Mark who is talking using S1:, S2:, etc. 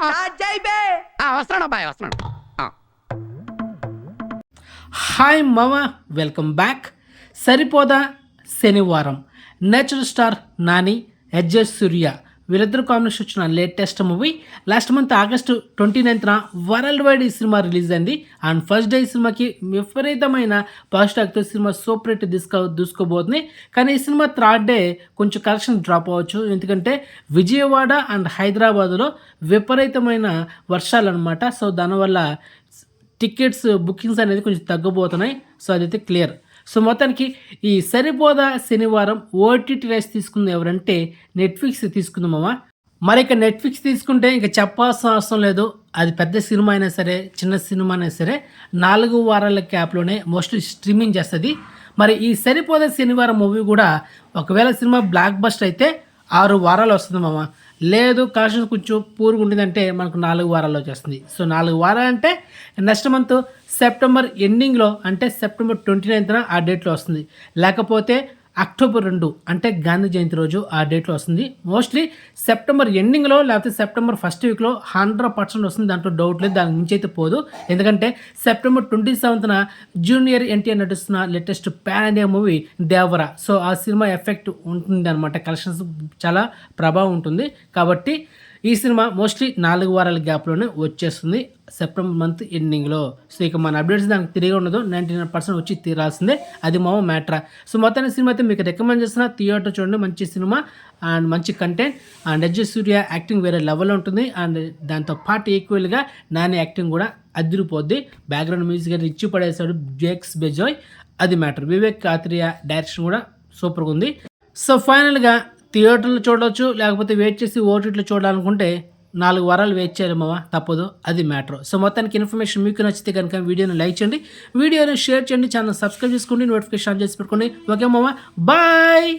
S1: వస్తున్నాడు అబ్బాయి వస్తున్నాడు.
S2: హాయ్ మామ, welcome back. Saripodhaa Sanivaaram, natural star Nani, ఎడ్జెస్ సూర్య వీళ్ళిద్దరు కాంబినేషన్ వచ్చిన latest movie. Last month August 29న వరల్డ్ వైడ్ ఈ సినిమా రిలీజ్ అయింది. అండ్ ఫస్ట్ డే ఈ సినిమాకి విపరీతమైన పాజిటివ్ టాక్తో సినిమా సూపర్ హిట్ దూసుకోబోతుంది. కానీ ఈ సినిమా థర్డ్ డే కొంచెం కలెక్షన్ డ్రాప్ అవ్వచ్చు. ఎందుకంటే విజయవాడ అండ్ హైదరాబాదులో విపరీతమైన వర్షాలు అనమాట. సో దానివల్ల టికెట్స్ బుకింగ్స్ అనేది కొంచెం తగ్గబోతున్నాయి. సో అదైతే క్లియర్. సో మొత్తానికి ఈ సరిపోదా శనివారం ఓటీటీ రైట్స్ తీసుకుంది ఎవరంటే నెట్ఫ్లిక్స్ తీసుకుందామా. మరి ఇక నెట్ఫ్లిక్స్ తీసుకుంటే ఇంకా చెప్పాల్సిన అవసరం లేదు. అది పెద్ద సినిమా అయినా సరే చిన్న సినిమా అయినా సరే 4 వారాల క్యాప్లోనే మోస్ట్లీ స్ట్రీమింగ్ చేస్తుంది. మరి ఈ సరిపోదా శనివారం మూవీ కూడా ఒకవేళ సినిమా బ్లాక్ బస్టర్ అయితే 6 వారాలు వస్తుంది మామ. లేదు కలెక్షన్ కొంచెం పూర్గా ఉంటుందంటే మనకు 4 వారాల్లో వచ్చేస్తుంది. సో 4 వారాలు అంటే నెక్స్ట్ మంత్ సెప్టెంబర్ ఎండింగ్లో అంటే సెప్టెంబర్ 29న ఆ డేట్లో వస్తుంది. లేకపోతే అక్టోబర్ 2 అంటే గాంధీ జయంతి రోజు ఆ డేట్లో వస్తుంది. మోస్ట్లీ సెప్టెంబర్ ఎండింగ్లో లేకపోతే సెప్టెంబర్ ఫస్ట్ వీక్లో 100% వస్తుంది. దాంట్లో డౌట్ లేదు, దానికి మించి అయితే పోదు. ఎందుకంటే సెప్టెంబర్ 27న జూనియర్ ఎన్టీఆర్ నటిస్తున్న latest pan India movie Devara. So ఆ సినిమా ఎఫెక్ట్ ఉంటుంది అనమాట, కలెక్షన్స్ చాలా ప్రభావం ఉంటుంది. కాబట్టి ఈ సినిమా మోస్ట్లీ 4 వారాల గ్యాప్లోనే వచ్చేస్తుంది సెప్టెంబర్ మంత్ ఎండింగ్లో. సో ఇక మన అప్డేట్స్ దానికి తిరిగి ఉండదు, 99% వచ్చి తీరాల్సిందే. అది మా మ్యాటరా. సో మొత్తానికి సినిమా అయితే మీకు రికమెండ్ చేస్తున్నా, థియేటర్ చూడండి. మంచి సినిమా అండ్ మంచి content and edges Surya acting వేరే లెవెల్లో ఉంటుంది. అండ్ దాంతో పాటు ఈక్వల్గా నాని యాక్టింగ్ కూడా అదిరిపోద్ది. బ్యాక్గ్రౌండ్ మ్యూజిక్ అయితే ఇచ్చి పడేసాడు జేక్స్ బెజాయ్, అది మ్యాటర్. వివేక్ కాత్రియా డైరెక్షన్ కూడా సూపర్గా ఉంది. సో ఫైనల్గా థియేటర్లో చూడవచ్చు, లేకపోతే వెయిట్ చేసి ఓటీటీలో చూడాలనుకుంటే 4 వారాలు వెయిట్ చేయాలి మామ, తప్పదు. అది మ్యాటర్. సో మొత్తానికి ఇన్ఫర్మేషన్ మీకు నచ్చితే కనుక వీడియోని లైక్ చేయండి, వీడియోని షేర్ చేయండి, ఛానల్ సబ్స్క్రైబ్ చేసుకోండి, నోటిఫికేషన్ ఆన్ చేసి పెట్టుకోండి. ఓకే మామ, బాయ్.